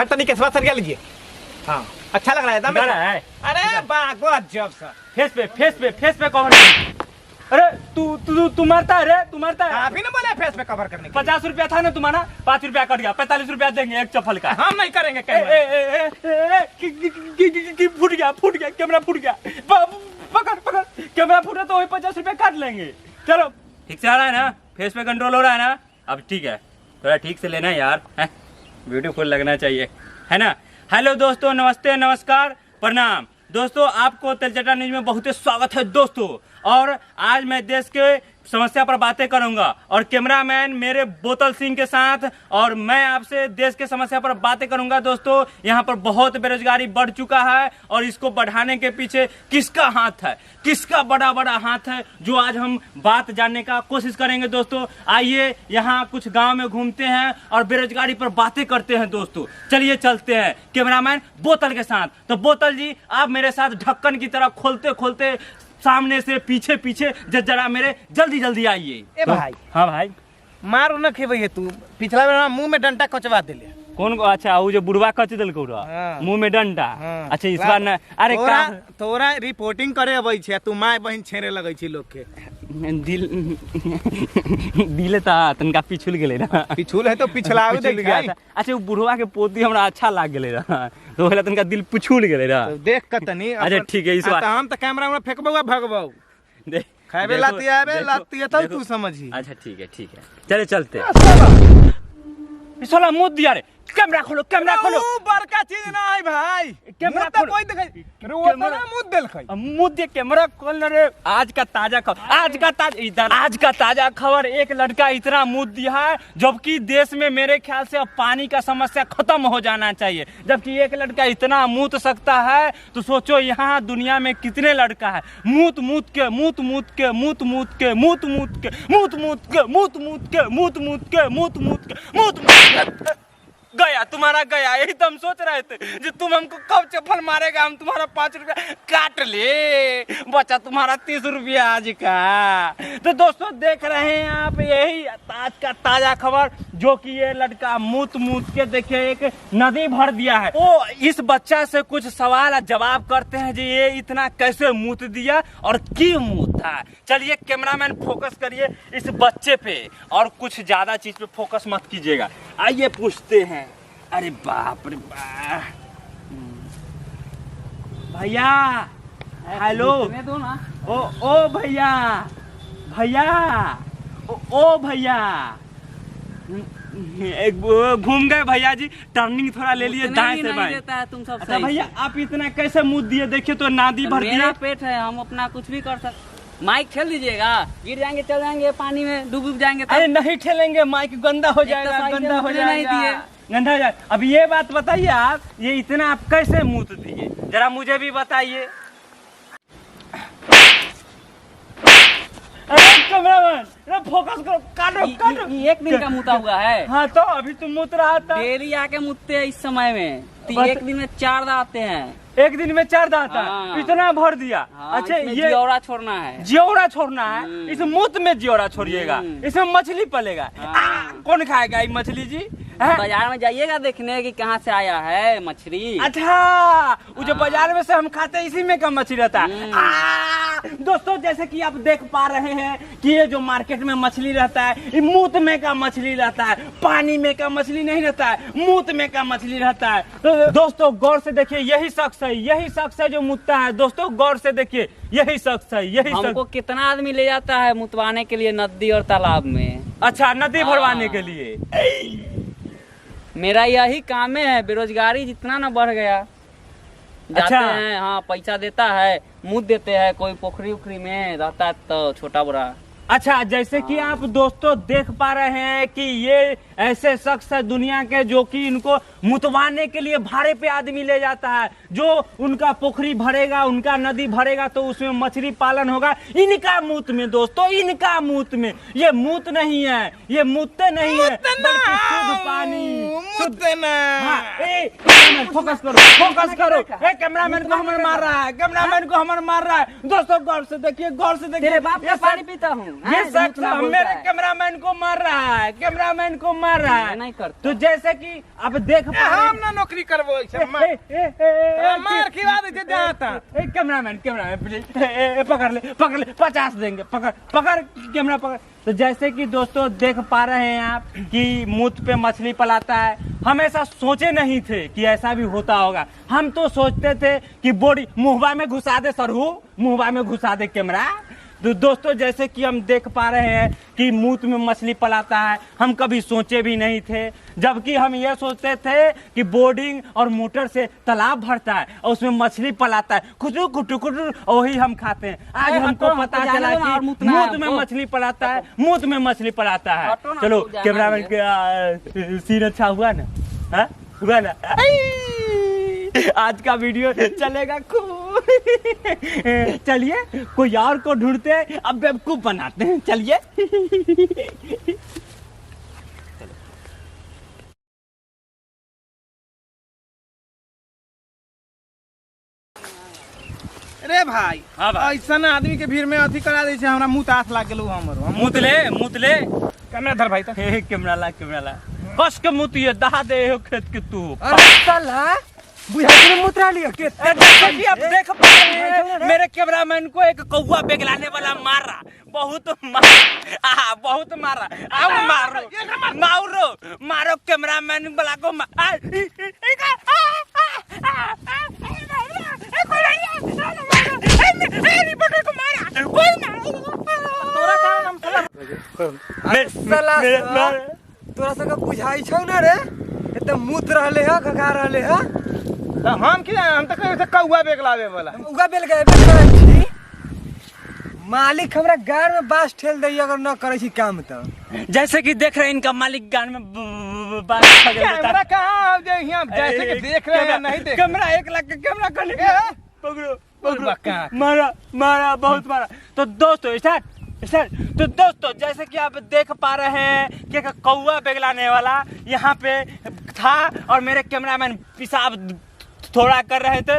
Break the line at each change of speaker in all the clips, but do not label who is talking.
Sir तनी केसवा सरिया लीजिए। हाँ अच्छा लग रहा है एकदम। अरे वाह गजब सर।
फेस पे कवर। अरे तू मारता है रे, तू मारता है।
आप ही ना बोले फेस पे कवर करने के।
50 रुपया था ना तुम्हारा, 5 रुपया कट गया, 45 रुपया देंगे एक चप्पल का।
हम नहीं करेंगे।
फूट गया कैमरा फूट गया। पकड़ कैमरा फूटा तो वही 50 रुपया काट लेंगे। चलो ठीक से आ रहा है ना, फेस पे कंट्रोल हो रहा है ना, अब ठीक है। थोड़ा ठीक से लेना यार, ब्यूटीफुल लगना चाहिए, है ना। हेलो दोस्तों, नमस्ते, नमस्कार, प्रणाम दोस्तों। आपको तेलचट्टा न्यूज में बहुत ही स्वागत है दोस्तों। और आज मैं देश के समस्या पर बातें करूंगा और कैमरामैन मेरे बोतल सिंह के साथ, और मैं आपसे देश के समस्या पर बातें करूंगा दोस्तों। यहाँ पर बहुत बेरोजगारी बढ़ चुका है और इसको बढ़ाने के पीछे किसका हाथ है, किसका बड़ा बड़ा हाथ है, जो आज हम बात जानने का कोशिश करेंगे दोस्तों। आइए यहाँ कुछ गांव में घूमते हैं और बेरोजगारी पर बातें करते हैं दोस्तों। चलिए चलते हैं कैमरामैन बोतल के साथ। तो बोतल जी आप मेरे साथ ढक्कन की तरह खोलते खोलते सामने से पीछे जरा मेरे जल्दी आइए।
ए भाई।
हाँ भाई।
मारो न खेबे तू, पिछला बार मुंह में डंडा कचवा देले।
कौन को? अच्छा वो जो बुढ़वा कच दिल को मुंह में डंडा। अच्छा इस बार ना, अरे
तोरा रिपोर्टिंग करे अबै छे, तू माय बहन छेरे लगै छी लोग के।
दिले ता तनका पिछुल गेले ना।
पिछुल है तो पिछलावे देख गया।
अच्छा वो बुढ़वा के पोती हमरा अच्छा लाग गेले ना, तो होला तनका दिल पिछुल गेले ना।
तो देख क तनी।
अच्छा ठीक है, इस बार
हम त कैमरा में फेंकबौ भगबौ।
देख
खाबे लाती आबे लाती है तो तू समझी।
अच्छा ठीक है चले चलते। साला मुंह दिया रे। कैमरा खोलो
बड़का चीज ना है भाई।
कैमरा
तो कोई देखे रे, वो तो ना मुंह देलखै।
मुंह दे कैमरा खोल रे। आज का ताजा खबर, एक लड़का इतना मुंह दिया है, जबकि देश में मेरे ख्याल से अब पानी का समस्या खत्म हो जाना चाहिए। जबकि एक लड़का इतना मूत सकता है, तो सोचो यहाँ दुनिया में कितने लड़का है मूत के गया तुम्हारा गया। यही तो हम सोच रहे थे जो तुम हमको कब चप्पल मारेगा, हम तुम्हारा 5 रुपया काट ले, बचा तुम्हारा 30 रुपया आज का। तो दोस्तों देख रहे हैं आप, यही आज का ताजा खबर, जो कि ये लड़का मूत के देखिए एक नदी भर दिया है। वो इस बच्चा से कुछ सवाल जवाब करते हैं जी, ये इतना कैसे मूत दिया और क्यों मूता। चलिए कैमरामैन फोकस करिए इस बच्चे पे और कुछ ज्यादा चीज पे फोकस मत कीजिएगा। आइए पूछते हैं। अरे बाप रे बाप भैया, हेलो। ओ भैया ओ भैया, घूम गए भैया जी, टर्निंग थोड़ा ले लिए दाएं से भाई।
तुम सब
अच्छा भैया आप इतना कैसे मुंह दिए, देखिए तो नादी भर दिया।
मेरा पेट है, हम अपना कुछ भी कर सकते। माइक ठेल दीजिएगा, गिर जाएंगे, चल जाएंगे पानी में, डूब जाएंगे।
अरे नहीं ठेलेंगे, माइक गंदा हो जाएगा, गंदा हो जाए। अब ये बात बताइए आप, ये इतना आप कैसे मुंह दिए, जरा मुझे भी बताइए। अरे कैमरामैन फोकस करो, काटो।
एक दिन का मुता हुआ है।
हाँ तो अभी तुम मुत रहा था।
डेली आके मुतते हैं इस समय में, एक दिन में 4 दांत आते हैं।
एक दिन में 4 दांत? इतना भर दिया। अच्छा ये
जियोरा छोड़ना है।
जियोरा छोड़ना है, इस मुत में जियोरा छोड़िएगा, इसमें मछली पलेगा। कौन खाएगा ये मछली जी?
बाजार में जाइएगा देखने की कहाँ से आया है मछली।
अच्छा वो जो बाजार में से हम खाते हैं, इसी में का मछली रहता है। दोस्तों जैसे कि आप देख पा रहे हैं कि ये जो मार्केट में मछली रहता है, ये मूत में का मछली रहता है, पानी में का मछली नहीं रहता है, मूत में का मछली रहता है। तो दोस्तों गौर से देखिए, यही शख्स है जो मुतता है। दोस्तों गौर से देखिए, यही शख्स है,
हमको कितना आदमी ले जाता है मुतवाने के लिए नदी और तालाब में।
अच्छा नदी भरवाने के लिए।
मेरा यही काम है। बेरोजगारी जितना ना बढ़ गया, जाते हैं, हाँ पैसा देता है, मुँह देते हैं, कोई पोखरी उखरी में रहता है तो छोटा बड़ा। अच्छा जैसे कि आप दोस्तों देख पा रहे हैं कि ये ऐसे शख्स है दुनिया के, जो कि इनको मुतवाने के लिए भाड़े पे आदमी ले जाता है। जो उनका पोखरी भरेगा, उनका नदी भरेगा, तो उसमें मछली पालन होगा इनका मूत में। दोस्तों इनका मूत में, ये मूत नहीं है, ये मुतते नहीं है, बल्कि शुद्ध पानी। फोकस करो। कैमरामैन को हमारे मार रहा है, दोस्तों गौर से देखिए, तेरे बाप का पानी पीता हूँ। हाँ,
ये शख्स
इतना बोलता
मेरे
है।
कैमरामैन को मार रहा है, कैमरामैन को मार रहा है।
नहीं करता।
तो जैसे कि अब देख पा रहे
हम ना नौकरी करबो ऐसे मार मार खिला दे जे जाता
कैमरामैन प्लीज पकड़ ले 50 देंगे, पकड़ कैमरा पकड़। तो जैसे कि दोस्तों देख पा रहे हैं आप कि मूत पे मछली पलाता है। हम ऐसा सोचे नहीं थे कि ऐसा भी होता होगा। हम तो सोचते थे कि बॉडी मुहबा में घुसा दे सरहू, मुहबा में घुसा दे कैमरा। तो दोस्तों जैसे कि हम देख पा रहे हैं कि मूत में मछली पलाता है, हम कभी सोचे भी नहीं थे। जबकि हम ये सोचते थे कि बोर्डिंग और मोटर से तालाब भरता है और उसमें मछली पलाता है, खुटू खुटू खुटू, वही हम खाते हैं। आज हमको पता चला कि मूत में मछली पलाता है, मूत में मछली पलाता है। चलो कैमरामैन का सीन अच्छा हुआ ना, हाँ हुआ ना। आज का वीडियो चलेगा खूब। चलिए कोई और को ढूंढते हैं, अब बेवकूफ बनाते हैं। चलिए
अरे भाई
हाँ भाई।
ऐसा आदमी के भीड़ में अथी करा दे छै, हमरा मुंह तास लाग गेलौ हमर।
मुतले
कैमरा धर भाई तो
कैमरा ला कस के मुतिए दहा दे हो खेत के तू।
अरे साला बुझाई में मुतरा लिया के
जैसे कि आप देख पा रहे हैं मेरे कैमरामैन को एक कौवा बेगलाने वाला मारा, बहुत मारा। आओ मारो कैमरामैन वाला को
तोरा सबके बुझाई छौ ना रे, एते मुत रहले ह खखा रहले ह।
हम की हम तो कहे कौवा बेगलावे वाला
उगा बेल गए बेल करे छी। मालिक हमरा गाड़ में बांस ठेल दई अगर न करे छी काम त।
जैसे कि देख रहे हैं इनका मालिक गान में बात
कैमरा कहां जे यहां जैसे कि देख रहे हैं नहीं देख।
कैमरा 1 लाख का कैमरा कर
पकड़ो
मारा बहुत मारा। तो दोस्तों स्टार्ट। तो दोस्तों जैसे कि आप देख पा रहे हैं कि एक कौवा बेगलाने वाला यहाँ पे था और मेरे कैमरामैन पेशाब थोड़ा कर रहे थे,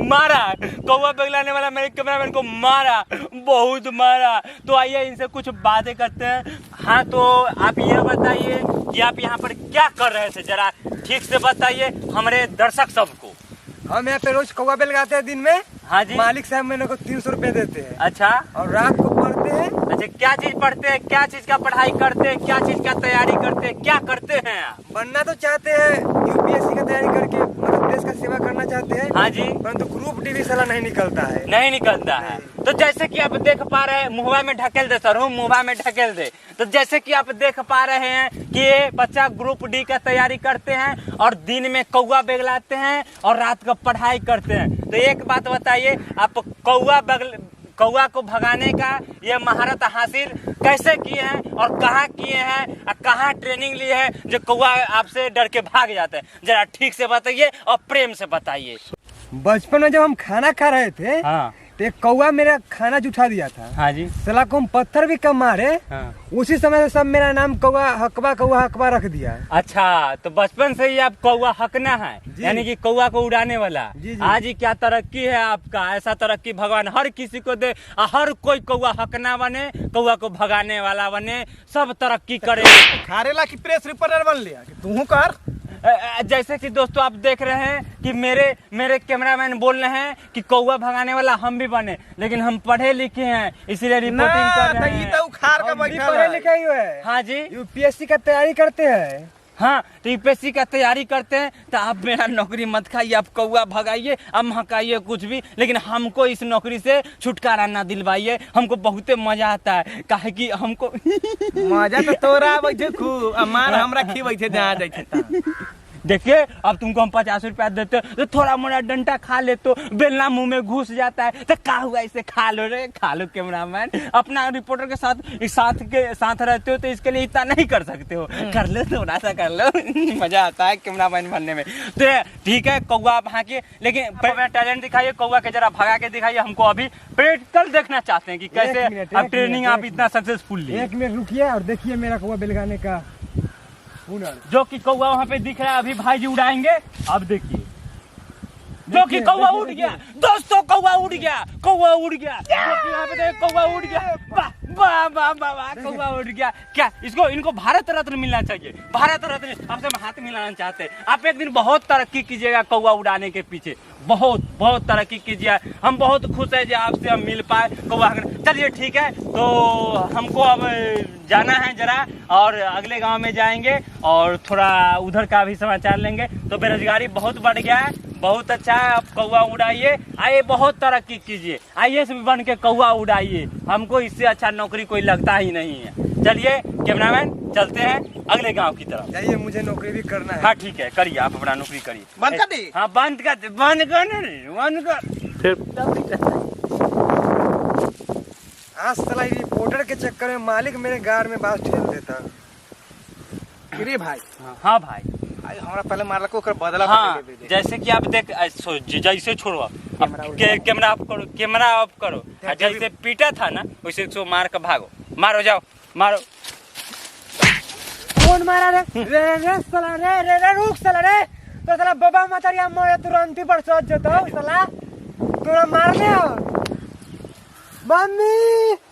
मारा। कौवा बेगलाने वाला मेरे कैमरामैन को मारा, बहुत मारा। तो आइए इनसे कुछ बातें करते हैं। हाँ तो आप ये बताइए कि आप यहाँ पर क्या कर रहे थे, जरा ठीक से बताइए हमारे दर्शक सबको।
हम यहाँ पे रोज कौवा बेल गाते हैं दिन में।
हाँ जी।
मालिक साहब मेरे को 300 रुपए देते हैं।
अच्छा,
और रात को पढ़ते हैं।
अच्छा क्या चीज पढ़ते हैं, क्या चीज का पढ़ाई करते हैं, क्या चीज का तैयारी करते हैं, क्या करते हैं आप?
बनना तो चाहते हैं, यूपीएससी का तैयारी करके मतलब देश का सेवा करना चाहते हैं।
हाँ जी।
परंतु ग्रुप डी साला नहीं निकलता है।
नहीं निकलता है। तो जैसे कि आप देख पा रहे हैं, मुहवा में ढकेल दे सर, मुहवा में ढकेल दे। तो जैसे कि आप देख पा रहे हैं कि ये बच्चा ग्रुप डी का तैयारी करते हैं और दिन में कौवा बेगलाते हैं और रात को पढ़ाई करते हैं। तो एक बात बताइए, आप कौवा को भगाने का ये महारत हासिल कैसे किए हैं और कहाँ किए हैं और कहाँ ट्रेनिंग लिए हैं जो कौवा आपसे डर के भाग जाते हैं? जरा ठीक से बताइए और प्रेम से बताइए।
बचपन में जब हम खाना खा रहे थे,
हाँ
तो एक कौवा मेरा खाना जुठा दिया था।
हाँ जी।
साला को हम पत्थर भी कम मारे।
हाँ।
उसी समय से सब मेरा नाम कौवा हकबा रख दिया।
अच्छा, तो बचपन से ही आप कौवा हकना है,
जी।
यानी कि कौवा को उड़ाने वाला।
जी, जी।
आज ही क्या तरक्की है आपका, ऐसा तरक्की भगवान हर किसी को दे, हर कोई कौवा हकना बने, कौवा को भगाने वाला बने, सब तरक्की करे।
खारेला की प्रेस रिपोर्टर बन लिया कि तू कर।
जैसे कि दोस्तों आप देख रहे हैं कि मेरे कैमरामैन बोल रहे हैं कि कौवा भगाने वाला हम भी बने, लेकिन हम पढ़े लिखे हैं इसलिए रिपोर्टिंग कर रहे हैं।
तो उखाड़ के
हम भी
बैठा
पढ़े लिखे ही है।
हाँ जी।
यूपीएससी का तैयारी करते हैं।
हाँ, तो यूपीएससी का तैयारी करते हैं तो आप मेरा नौकरी मत खाइए, आप कौवा भगाइए, अब महकाइए कुछ भी, लेकिन हमको इस नौकरी से छुटकारा ना दिलवाइए। हमको बहुत मजा आता है, काहे कि हमको
मजा तो तोरा आवे छै खूब, अमार हमरा खिबै छै जहां जाय छै।
देखिए अब तुमको हम 50 रुपया देते तो थोड़ा मोड़ा डंडा खा ले तो बेलना मुंह में घुस जाता है, तो क्या हुआ, इसे खा लो रे, खा लो। कैमरामैन अपना रिपोर्टर के साथ रहते हो तो इसके लिए इतना नहीं कर सकते हो, कर लो थोड़ा सा कर लो। मजा आता है कैमरामैन बनने में। तो ठीक है, कौवा भागे, लेकिन टैलेंट दिखाइए, कौवा के जरा भगा के दिखाइए। हमको अभी प्रैक्टिकल देखना चाहते हैं कि कैसे अब ट्रेनिंग आप इतना सक्सेसफुल लिए।
1 मिनट रुकिए और देखिए मेरा कौवा बेलगाने का हुनर।
जो कि कौवा वहाँ पे दिख रहा है, अभी भाई जी उड़ाएंगे। अब देखिए जो कि कौवा उड़ गया दोस्तों, कौवा उड़ गया, कौवा उड़ गया। जो कि यहाँ पे कौवा उड़ गया। वाह वाह वाह वाह वाह, कौवा उड़ गया। क्या इसको इनको भारत रत्न मिलना चाहिए, भारत रत्न। आपसे हम हाथ मिलाना चाहते हैं। आप एक दिन बहुत तरक्की कीजिएगा कौवा उड़ाने के पीछे, बहुत बहुत तरक्की कीजिए। हम बहुत खुश है जो आपसे हम मिल पाए कौवा। चलिए ठीक है, तो हमको अब जाना है जरा, और अगले गांव में जाएंगे और थोड़ा उधर का भी समाचार लेंगे। तो बेरोजगारी बहुत बढ़ गया है, बहुत अच्छा है। आप कौवा उड़ाइए, आइए बहुत तरक्की कीजिए, IAS भी बन के कौवा उड़ाइए। हमको इससे अच्छा नौकरी कोई लगता ही नहीं है। चलिए कैमरामैन, चलते हैं अगले गांव की तरफ।
जाइए, मुझे नौकरी भी करना है।
हाँ ठीक है, करिए, आप अपना नौकरी करिए।
बंद कर दी।
हाँ बंद कर, बंद कर।
आज साला रिपोर्टर के चक्कर में मालिक मेरे गाड़ में बांस ठेल देता।
गिरी भाई,
हाँ भाई,
भाई हमारा पहले मारला को ओकर बदला
हाँ
दे दे।
जैसे कि आप देख जैसे छोड़ो, अब कैमरा ऑफ करो, कैमरा ऑफ करो। जैसे पीटा था ना वैसे इसको मार कर भागो, मारो, जाओ मारो।
कौन मारा रे? रे साला, रे रुक साला रे। तो साला बाबा मतरिया मोरे तुरंत ही बरसत जतो साला। तोरा मारने हो मम्मी।